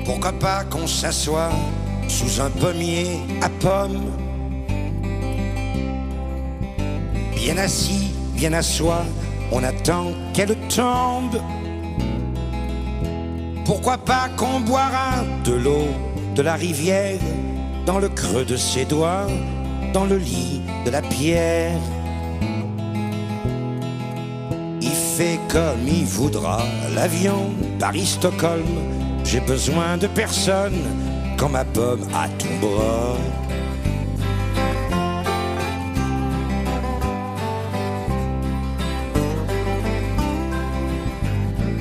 Pourquoi pas qu'on s'assoie sous un pommier à pommes, bien assis, bien à soi, on attend qu'elle tombe. Pourquoi pas qu'on boira de l'eau de la rivière dans le creux de ses doigts, dans le lit de la pierre. Il fait comme il voudra, l'avion Paris-Stockholm. J'ai besoin de personne quand ma pomme à ton bras.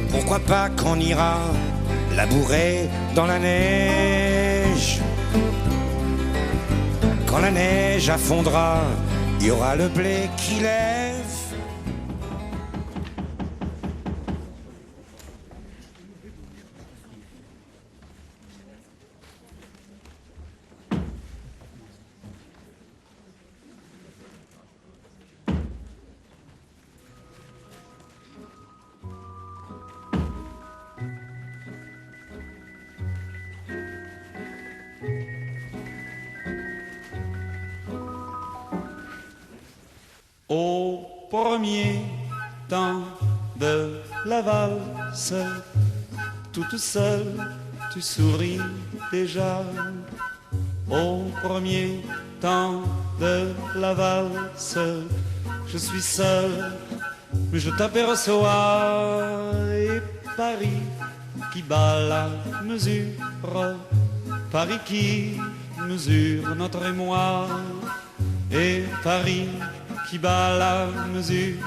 Pourquoi pas qu'on ira labourer dans la neige? Quand la neige affondra, il y aura le blé qui lève. Au premier temps de la valse, toute seule, tu souris déjà. Au premier temps de la valse, je suis seul, mais je t'aperçois. Et Paris qui bat la mesure, Paris qui mesure notre émoi. Et Paris qui bat la mesure,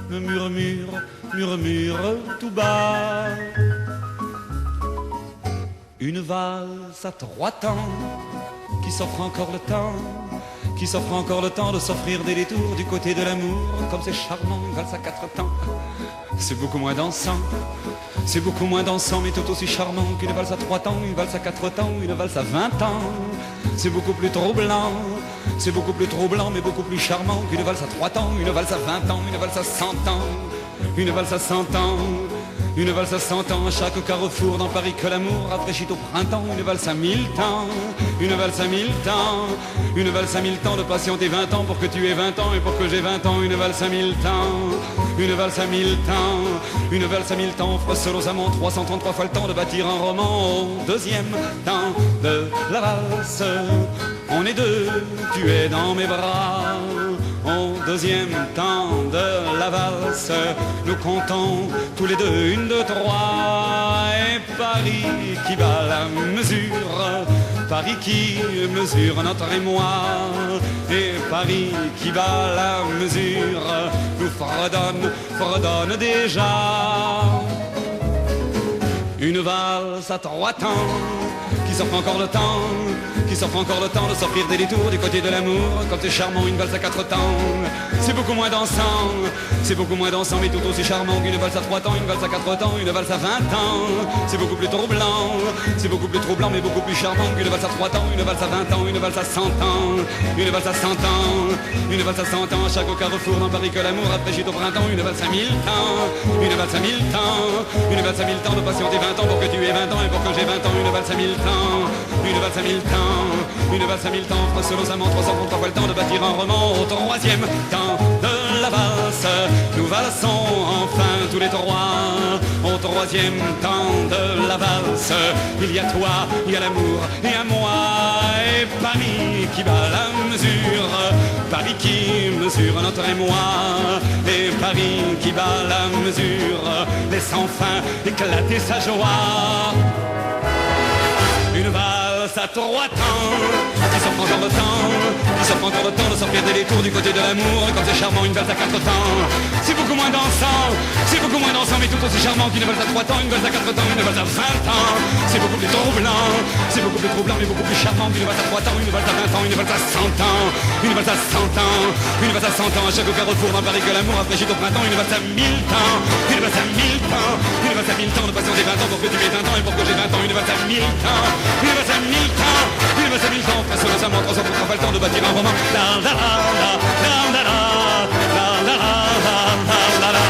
me murmure, murmure tout bas. Une valse à 3 temps, qui s'offre encore le temps, qui s'offre encore le temps de s'offrir des détours du côté de l'amour. Comme c'est charmant, une valse à 4 temps, c'est beaucoup moins dansant. C'est beaucoup moins dansant, mais tout aussi charmant qu'une valse à 3 temps, une valse à 4 temps, une valse à 20 ans. C'est beaucoup plus troublant, c'est beaucoup plus troublant, mais beaucoup plus charmant qu'une valse à 3 temps, une valse à 20 ans, une valse à 100 ans, une valse à 100 ans, une valse à 100 ans. À chaque carrefour dans Paris que l'amour rafraîchit au printemps, une valse à 1000 temps, une valse à 1000 temps, une valse à 1000 temps de patienter 20 ans pour que tu aies 20 ans et pour que j'ai 20 ans, une valse à 1000 temps, une valse à 1000 temps, une valse à 1000 temps offre seul aux amants 333 fois le temps de bâtir un roman. Au deuxième temps de la valse, on est deux, tu es dans mes bras. Au deuxième temps de la valse, nous comptons tous les deux 1, 2, 3. Et Paris qui bat la mesure, Paris qui mesure notre émoi. Et Paris qui bat la mesure, nous fredonne déjà. Une valse à 3 temps, qui s'offre encore le temps, qui s'offre encore le temps de s'offrir des détours du côté de l'amour. Comme c'est charmant, une valse à 4 temps, c'est beaucoup moins dansant, c'est beaucoup moins dansant, mais tout aussi charmant qu'une valse à 3 temps, une valse à 4 temps, une valse à 20 ans. C'est beaucoup plus troublant, c'est beaucoup plus troublant, mais beaucoup plus charmant qu'une valse à 3 temps, une valse à 20 ans, une valse à 100 ans, une valse à 100 ans, une valse à 100 ans. À chaque carrefour dans Paris que l'amour rafraîchit au printemps, une valse à 1000 temps, une valse à 1000 temps, une valse à 1000 temps de patienter 20 ans pour que tu aies 20 ans et pour que j'ai 20 ans, une valse à 1000 temps, une valse à 1000 temps, une valse à 1000 temps, offre seul aux amants 333 fois le temps de bâtir un roman. Au troisième temps de la valse, nous valsons enfin tous les trois. Au troisième temps de la valse, il y a toi, il y a l'amour et à moi. Et Paris qui bat la mesure, Paris qui mesure notre émoi. Et Paris qui bat la mesure, laisse enfin éclater sa joie. Une valse à 3 temps, qui s'offre encore le temps, qui s'offre encore le temps de sortir des détours du côté de l'amour. Comme c'est charmant, une valse à 4 temps, c'est beaucoup moins dansant, c'est beaucoup moins dansant, mais tout aussi charmant qu'une valse à 3 temps, une valse à 4 temps, une valse à 20 ans. C'est beaucoup plus troublant, c'est beaucoup plus troublant, mais beaucoup plus charmant qu'une valse à 3 temps, une valse à 20 ans, une valse à 100 ans, une valse à 100 ans, une valse à 100 ans. À chaque carrefour dans Paris que l'amour rafraîchit au printemps, une valse à 1000 temps, une valse à 1000 temps, une valse à 1000 temps de patienter 20 ans pour que tu aies 20 ans et pour que j'ai 20 ans, une valse à 1000 temps, une valse à 1000 temps, une valse à 1000 temps, face aux amants 333 pas le temps de bâtir un roman. La la la la la la la la la la la la.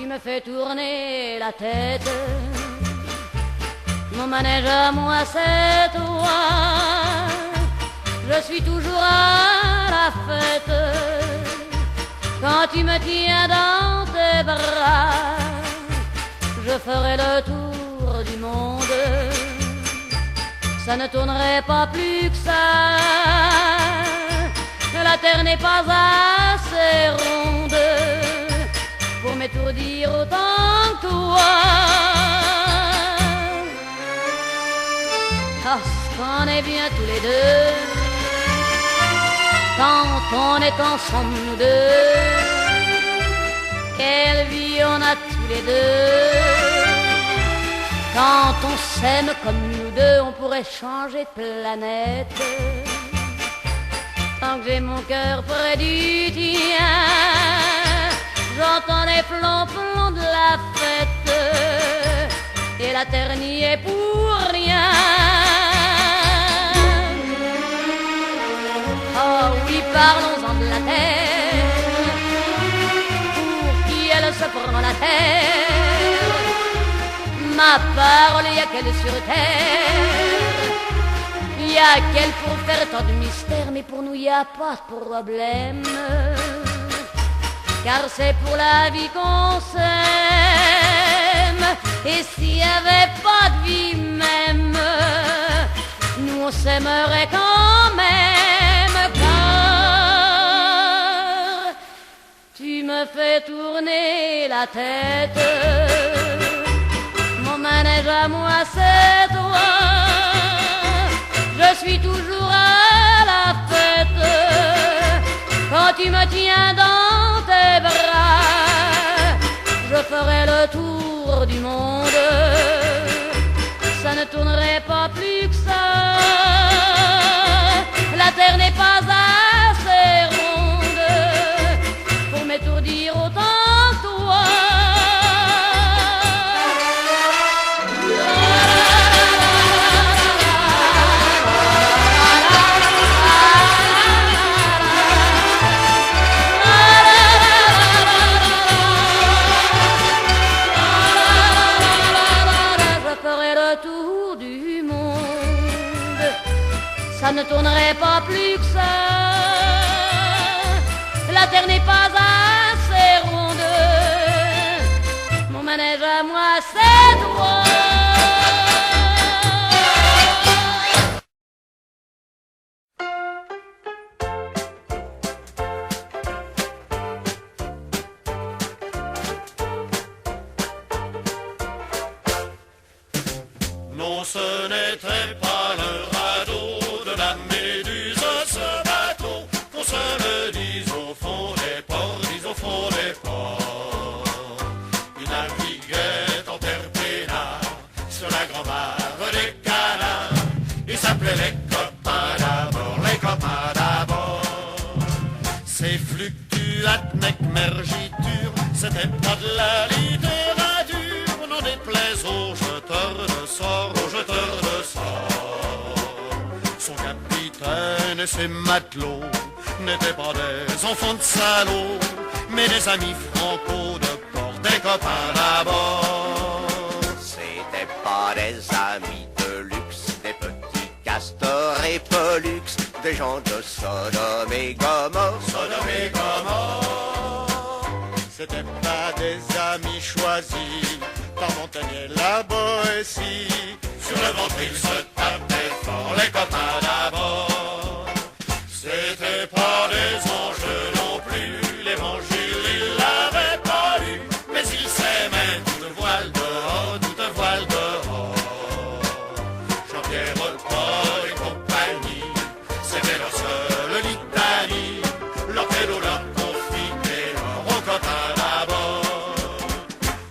me fais tourner la tête. Mon manège à moi c'est toi. Je suis toujours à la fête quand tu me tiens dans tes bras. Je ferai le tour du monde. Ça ne tournerait pas plus que ça. La terre n'est pas assez ronde pour m'étourdir autant que toi. Parce qu'on est bien tous les deux quand on est ensemble nous deux. Quelle vie on a tous les deux. Quand on s'aime comme nous deux, on pourrait changer de planète. Tant que j'ai mon cœur près du tien, j'entends les plombs de la fête. Et la terre n'y est pour rien. Oh oui, parlons-en de la terre. Pour qui elle se prend la terre. Ma parole, y a qu'elle sur terre. Y a qu'elle pour faire tant de mystères. Mais pour nous y a pas de problème. Car c'est pour la vie qu'on s'aime. Et s'il y avait pas de vie même, nous on s'aimerait quand même. Car tu me fais tourner la tête. Mon manège à moi c'est toi. Je suis toujours à la fête quand tu me tiens dans tes bras. Je ferai le tour du monde. Ça ne tournerait pas plus que ça. La terre n'est pas assez ronde pour m'étourdir autant que toi. Ça ne tournerait pas plus que ça. La terre n'est pas assez ronde. Mon manège à moi c'est toi. Non, ce n'était pas le radeau de la Méduse, ce bateau, qu'on se le dise au fond des ports, dise au fond des ports. Il naviguait en terre peinard, sur la grand-mare des canards. Il s'appelait les copains d'abord, les copains d'abord. Ces fluctuates mergitures, c'était pas de la littérature, n'en déplaise aux jeteurs de sorts, aux jeteurs de sorts. Son capitaine et ses matelots n'étaient pas des enfants de salauds, mais des amis franco de port, des copains d'abord. C'était pas des amis de luxe, des petits castors et pollux, des gens de Sodome et Gomorrhe, Sodome et Gomorrhe. C'était pas des amis choisis par Montaigne et la Boétie. Sur le ventre ils se tapaient fort, les copains d'abord. C'était pas des anges non plus, l'évangile ils l'avaient pas lu, mais ils s'aimaient toute voile dehors, toute voile dehors. Jean-Pierre Paul et compagnie, c'était leur seule litanie, leur pélo, leur confit et leur aux copains d'abord.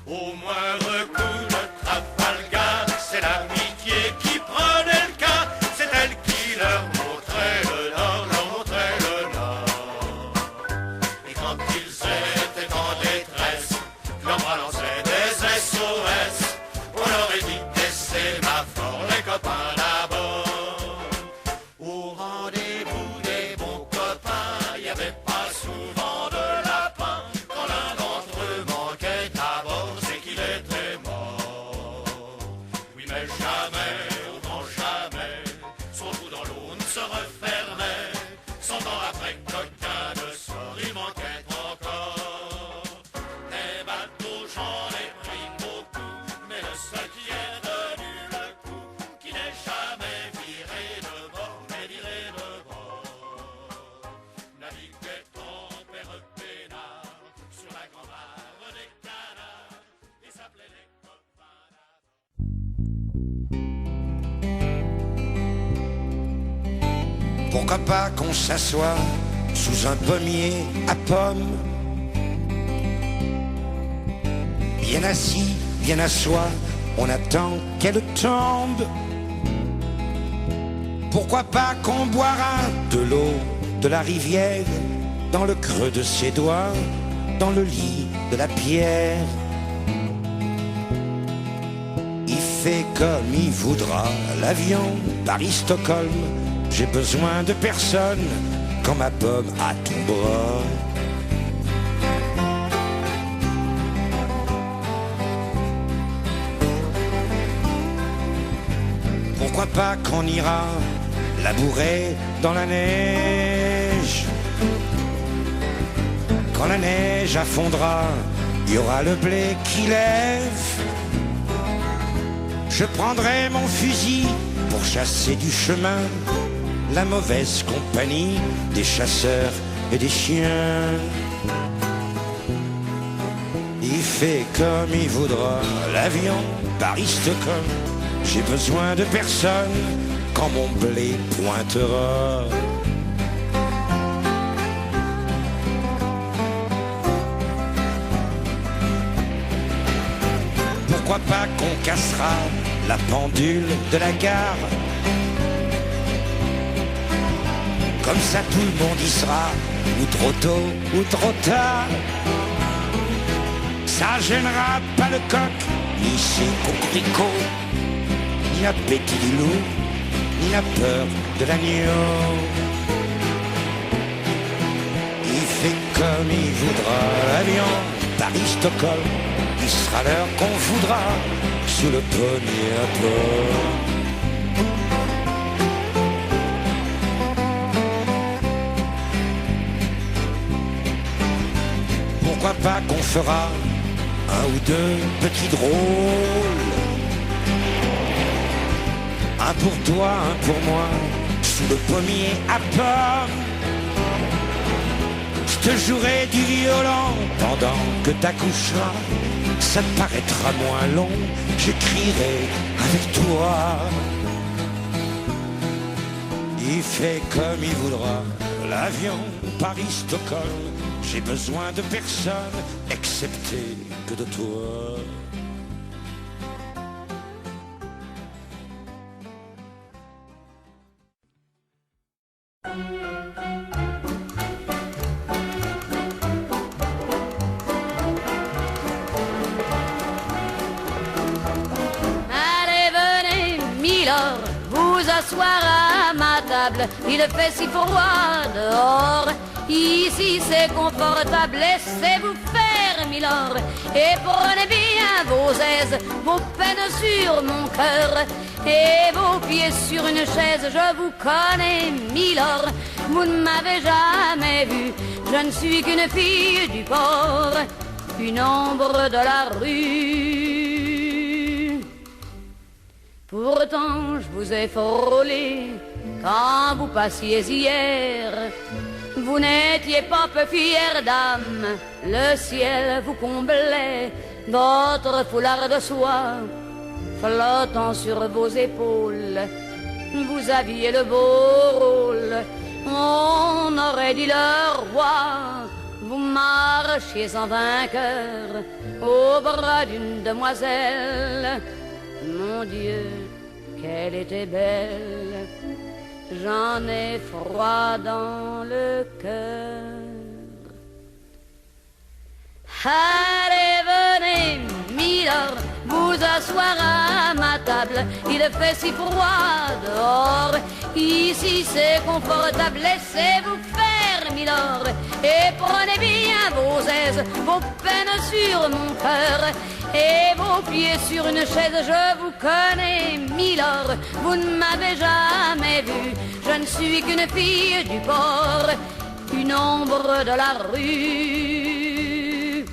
Au moindre coup de Trafalgar, c'est l'amitié qui prenait le cas, c'est elle qui Pourquoi pas qu'on s'assoie sous un pommier à pommes, bien assis, bien à soi, on attend qu'elle tombe. Pourquoi pas qu'on boira de l'eau de la rivière dans le creux de ses doigts, dans le lit de la pierre. Il fait comme il voudra, l'avion Paris-Stockholm. J'ai besoin de personne quand ma pomme à ton bras. Pourquoi pas qu'on ira labourer dans la neige? Quand la neige affondra, il y aura le blé qui lève. Je prendrai mon fusil pour chasser du chemin la mauvaise compagnie des chasseurs et des chiens. Il fait comme il voudra, l'avion Paris-Stockholm. J'ai besoin de personne quand mon blé pointera. Pourquoi pas qu'on cassera la pendule de la gare? Comme ça tout le monde y sera, ou trop tôt ou trop tard. Ça gênera pas le coq, ni ses coquelicots, ni l'appétit du loup, ni la peur de l'agneau. Il fait comme il voudra, l'avion Paris-Stockholm. Il sera l'heure qu'on voudra sous le pommier à pommes. Pourquoi pas qu'on fera un ou deux petits drôles, un pour toi, un pour moi, sous le pommier à pommes. Je te jouerai du violon pendant que t'accoucheras. Ça te paraîtra moins long, j'écrirai avec toi. Il fait comme il voudra, l'avion Paris-Stockholm. J'ai besoin de personne, excepté que de toi. Asseoir à ma table, il fait si froid dehors. Ici c'est confortable, laissez-vous faire, milord, et prenez bien vos aises, vos peines sur mon cœur, et vos pieds sur une chaise. Je vous connais, milord, vous ne m'avez jamais vu, je ne suis qu'une fille du port, une ombre de la rue. Pourtant je vous ai frôlé quand vous passiez hier. Vous n'étiez pas peu fière dame, le ciel vous comblait, votre foulard de soie flottant sur vos épaules. Vous aviez le beau rôle, on aurait dit le roi. Vous marchiez en vainqueur au bras d'une demoiselle. Mon Dieu, qu'elle était belle, j'en ai froid dans le cœur. Allez, venez, milord, vous asseoir à ma table, il fait si froid dehors. Ici c'est confortable, laissez-vous faire, milord, et prenez bien vos aises, vos peines sur mon cœur, et vos pieds sur une chaise. Je vous connais, milord, vous ne m'avez jamais vu, je ne suis qu'une fille du port, une ombre de la rue.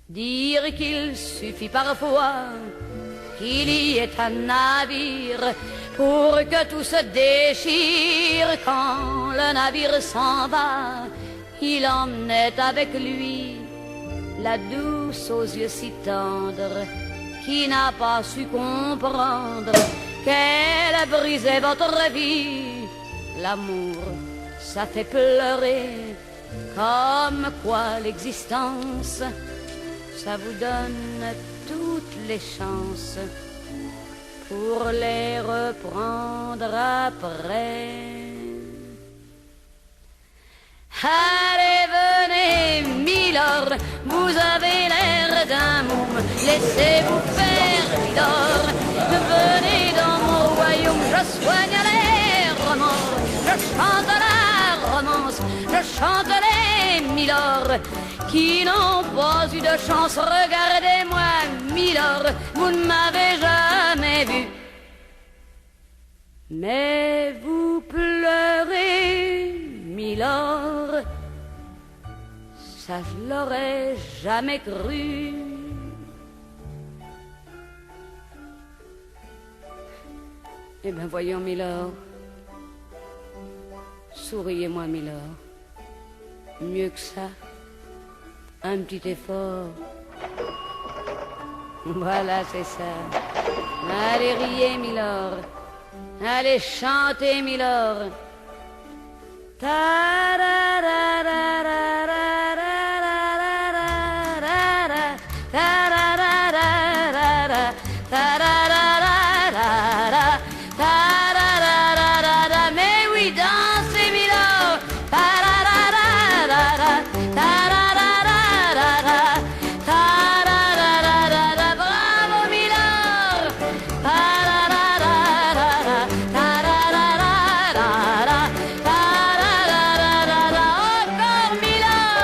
Dire qu'il suffit parfois qu'il y ait un navire pour que tout se déchire. Quand le navire s'en va, il emmenait avec lui la douce aux yeux si tendres, qui n'a pas su comprendre qu'elle brisait votre vie l'amour, ça fait pleurer. Comme quoi l'existence, ça vous donne toutes les chances pour les reprendre après. Allez, venez, Milord, vous avez l'air d'un môme, laissez-vous faire, Milord. Venez dans mon royaume, je soigne les remords, je chante la romance, je chante les Milord qui n'ont pas eu de chance. Regardez-moi, Milord, vous ne m'avez jamais vu, mais vous pleurez, Milord, ça je l'aurais jamais cru. Eh bien voyons, Milord, souriez-moi, Milord. Mieux que ça, un petit effort. Voilà, c'est ça. Allez, riez, Milord. Allez, chantez, Milord. Mais oui, dansez, Milord. Bravo, Milord. Encore, Milord.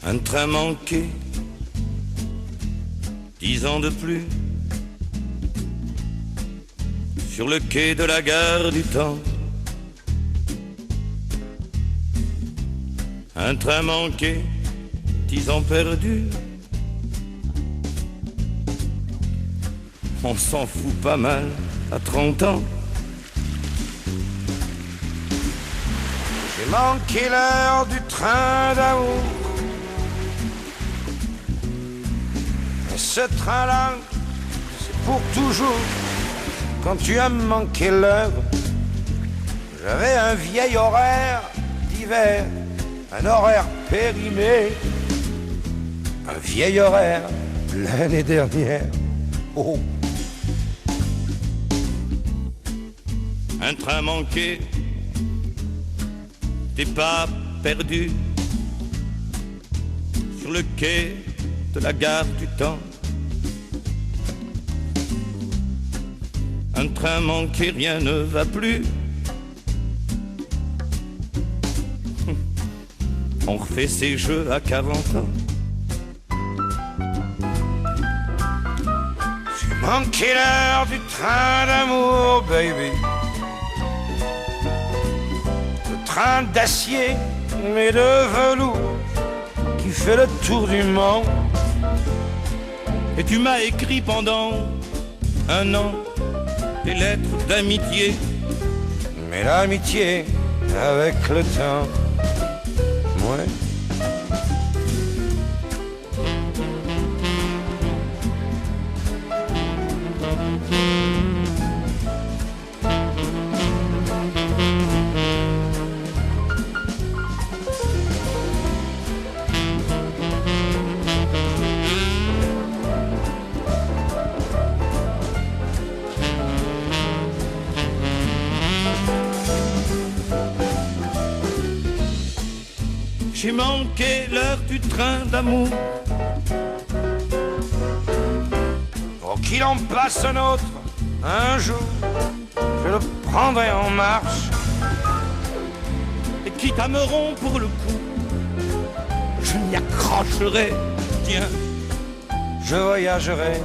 Un train manqué, 10 ans de plus, sur le quai de la gare du temps. Un train manqué, 10 ans perdus. On s'en fout pas mal à 30 ans. J'ai manqué l'heure du train d'amour. Et ce train-là, c'est pour toujours. Quand tu as manqué l'heure, j'avais un vieil horaire d'hiver, un horaire périmé, un vieil horaire l'année dernière. Oh. Un train manqué, t'es pas perdu sur le quai de la gare du temps. Un train manqué, rien ne va plus. On refait ses jeux à 40 ans. J'ai manqué l'heure du train d'amour, baby. Le train d'acier, mais de velours, qui fait le tour du monde. Et tu m'as écrit pendant un an des lettres d'amitié. Mais l'amitié, avec le temps, ouais. J'ai manqué l'heure du train d'amour. Oh, qu'il en passe un autre, un jour, je le prendrai en marche. Et quitte à me rompre le cou, je m'y accrocherai, tiens. Je voyagerai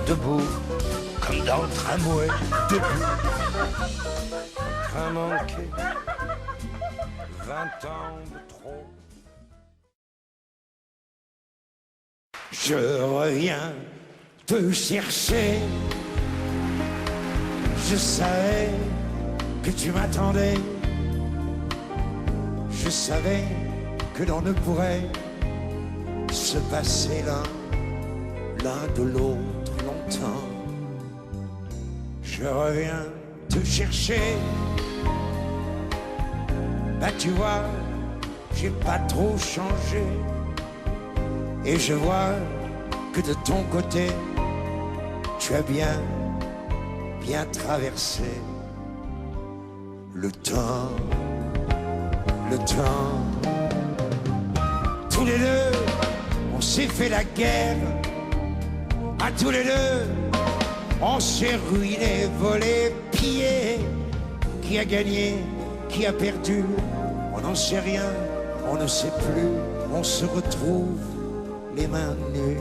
debout, comme dans le tramway, debout. Train manqué, 20 ans de trop. Je reviens te chercher. Je savais que tu m'attendais. Je savais que l'on ne pourrait se passer l'un de l'autre longtemps. Je reviens te chercher. Bah tu vois, j'ai pas trop changé. Et je vois que de ton côté, tu as bien traversé le temps. Tous les deux, on s'est fait la guerre. À tous les deux, on s'est ruiné, volé, pillé. Qui a gagné, qui a perdu, on n'en sait rien, on ne sait plus. On se retrouve les mains nues.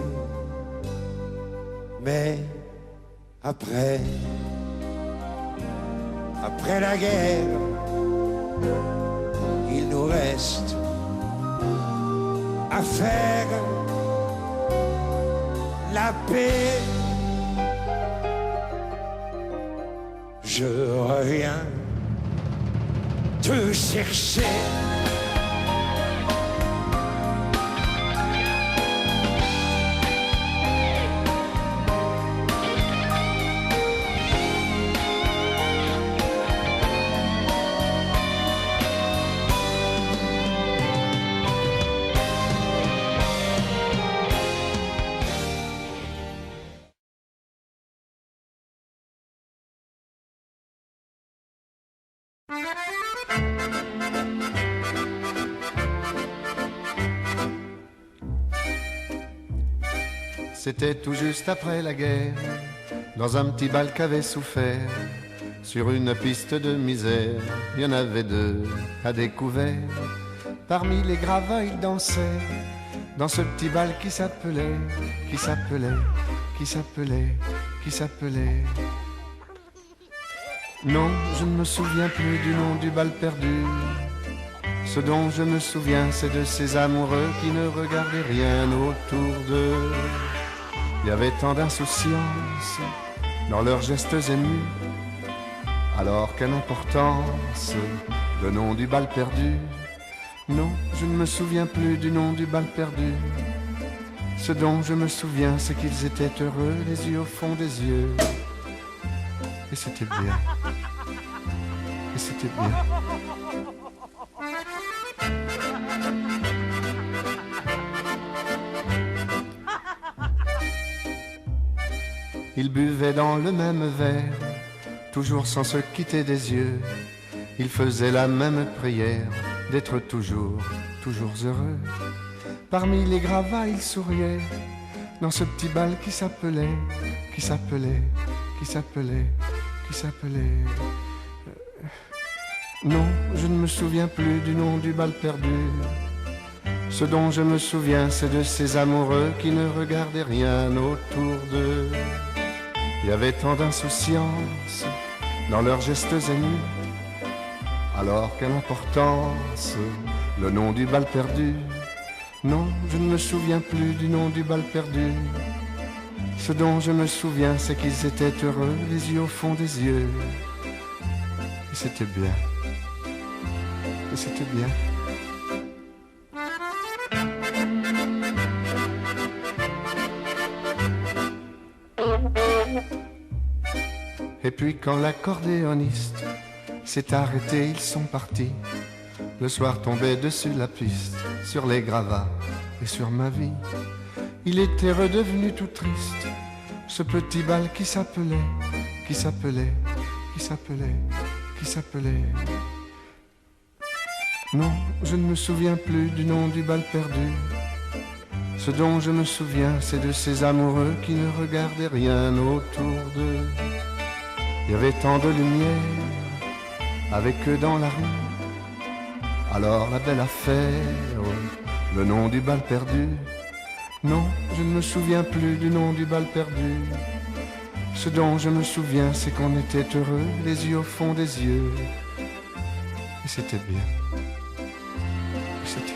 Mais après la guerre, il nous reste à faire la paix. Je reviens te chercher. C'était tout juste après la guerre, dans un petit bal qu'avait souffert. Sur une piste de misère, il y en avait deux à découvert. Parmi les gravats, ils dansaient dans ce petit bal qui s'appelait. Non, je ne me souviens plus du nom du bal perdu. Ce dont je me souviens, c'est de ces amoureux qui ne regardaient rien autour d'eux. Il y avait tant d'insouciance dans leurs gestes émus. Alors quelle importance, le nom du bal perdu. Non, je ne me souviens plus du nom du bal perdu. Ce dont je me souviens, c'est qu'ils étaient heureux, les yeux au fond des yeux. Et c'était bien. Et c'était bien. Ils buvaient dans le même verre, toujours sans se quitter des yeux. Ils faisaient la même prière, d'être toujours heureux. Parmi les gravats, ils souriaient, dans ce petit bal qui s'appelait. Non, je ne me souviens plus du nom du bal perdu. Ce dont je me souviens, c'est de ces amoureux qui ne regardaient rien autour d'eux. Il y avait tant d'insouciance dans leurs gestes émus. Alors quelle importance, le nom du bal perdu. Non, je ne me souviens plus du nom du bal perdu. Ce dont je me souviens, c'est qu'ils étaient heureux, les yeux au fond des yeux. Et c'était bien. Et c'était bien. Et puis quand l'accordéoniste s'est arrêté, ils sont partis. Le soir tombait dessus la piste, sur les gravats et sur ma vie. Il était redevenu tout triste, ce petit bal qui s'appelait. Non, je ne me souviens plus du nom du bal perdu. Ce dont je me souviens, c'est de ces amoureux qui ne regardaient rien autour d'eux. Il y avait tant de lumière avec eux dans la rue. Alors la belle affaire, le nom du bal perdu. Non, je ne me souviens plus du nom du bal perdu. Ce dont je me souviens, c'est qu'on était heureux, les yeux au fond des yeux. Et c'était bien. C'était bien.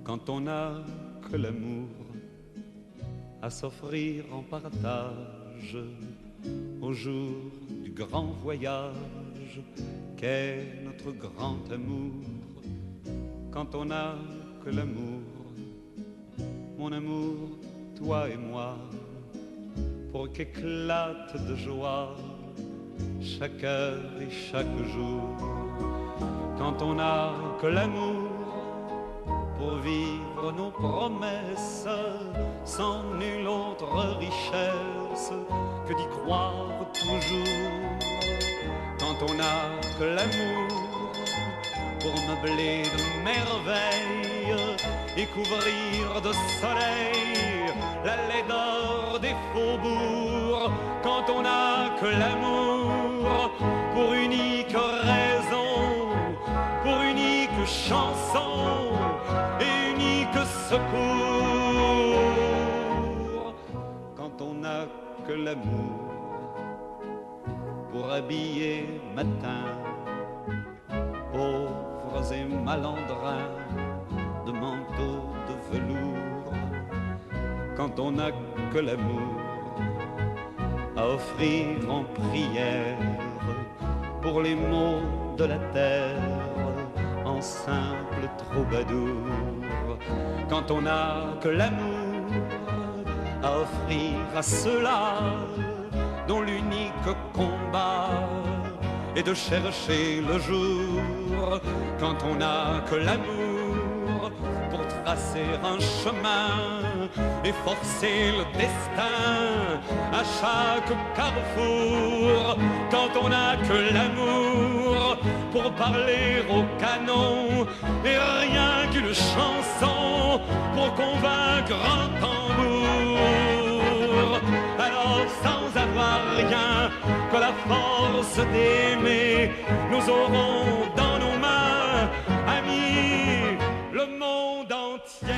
Quand on n'a que l'amour à s'offrir en partage au jour du grand voyage qu'est notre grand amour. Quand on n'a que l'amour, mon amour, toi et moi, pour qu'éclate de joie chaque heure et chaque jour. Quand on n'a que l'amour pour vivre nos promesses, sans nulle autre richesse que d'y croire toujours. Quand on n'a que l'amour pour meubler de merveilles et couvrir de soleil la laideur des faubourgs. Quand on n'a que l'amour pour unique raison, pour unique chanson et unique secours. Quand on n'a que l'amour pour habiller matin pauvres et malandrins de manteaux de velours. Quand on n'a que l'amour à offrir en prière pour les maux de la terre en simple troubadour. Quand on n'a que l'amour à offrir à ceux-là dont l'unique combat est de chercher le jour. Quand on n'a que l'amour pour tracer un chemin et forcer le destin à chaque carrefour. Quand on n'a que l'amour pour parler au canon et rien qu'une chanson pour convaincre un tambour. Alors sans avoir rien que la force d'aimer, nous aurons dans nos mains, amis, le monde entier.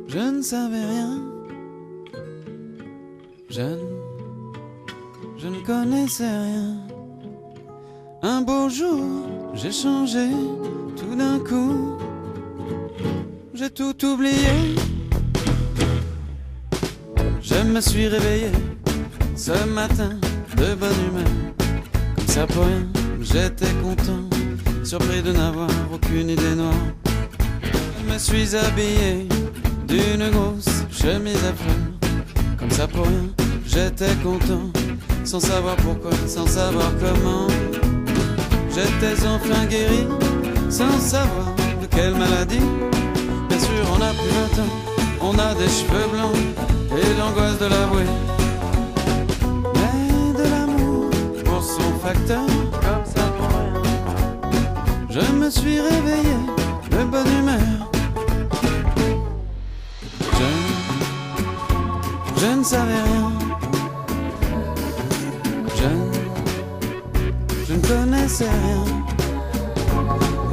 Je ne savais rien. Je ne connaissais rien. Un beau jour, j'ai changé tout d'un coup. J'ai tout oublié. Je me suis réveillé ce matin de bonne humeur. Comme ça pour rien, j'étais content, surpris de n'avoir aucune idée noire. Je me suis habillé d'une grosse chemise à fleurs. Comme ça pour rien, j'étais content, sans savoir pourquoi, sans savoir comment. J'étais enfin guéri, sans savoir de quelle maladie. Bien sûr on a plus 20 ans, on a des cheveux blancs et l'angoisse de l'avouer. Mais de l'amour pour son facteur, comme ça pour rien. Je me suis réveillé de bonne humeur. Je ne savais rien. Je ne connaissais rien.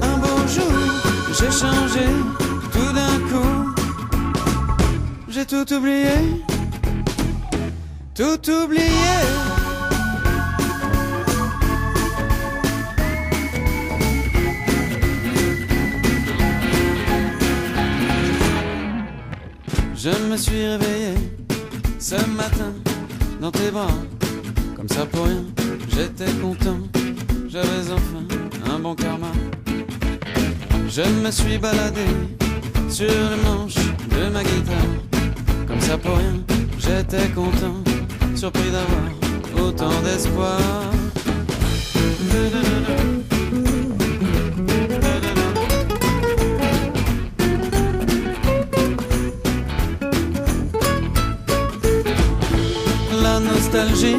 Un beau jour, j'ai changé tout tout d'un coup, j'ai tout oublié, tout oublié. Je me suis réveillé ce matin dans tes bras, comme ça pour rien, j'étais content, j'avais enfin un bon karma. Je me suis baladé sur le manche de ma guitare, comme ça pour rien, j'étais content, surpris d'avoir autant d'espoir. La nostalgie,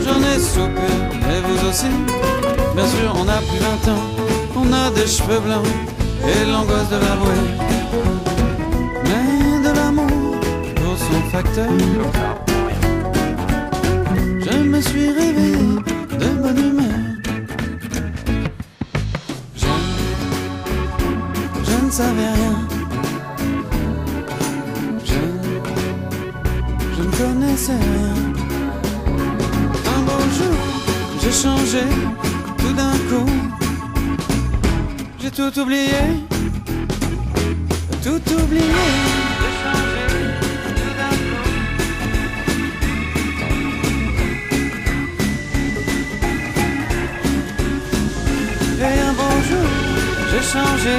j'en ai soupé, et vous aussi. Bien sûr, on a plus 20 ans, on a des cheveux blancs et l'angoisse de l'avouer. Mais de l'amour pour son facteur, je me suis réveillé de bonne humeur. Je ne savais rien, je ne connaissais rien. Un beau jour, j'ai changé tout d'un coup. J'ai tout oublié, tout oublié. J'ai changé tout d'un coup. Et un beau jour, j'ai changé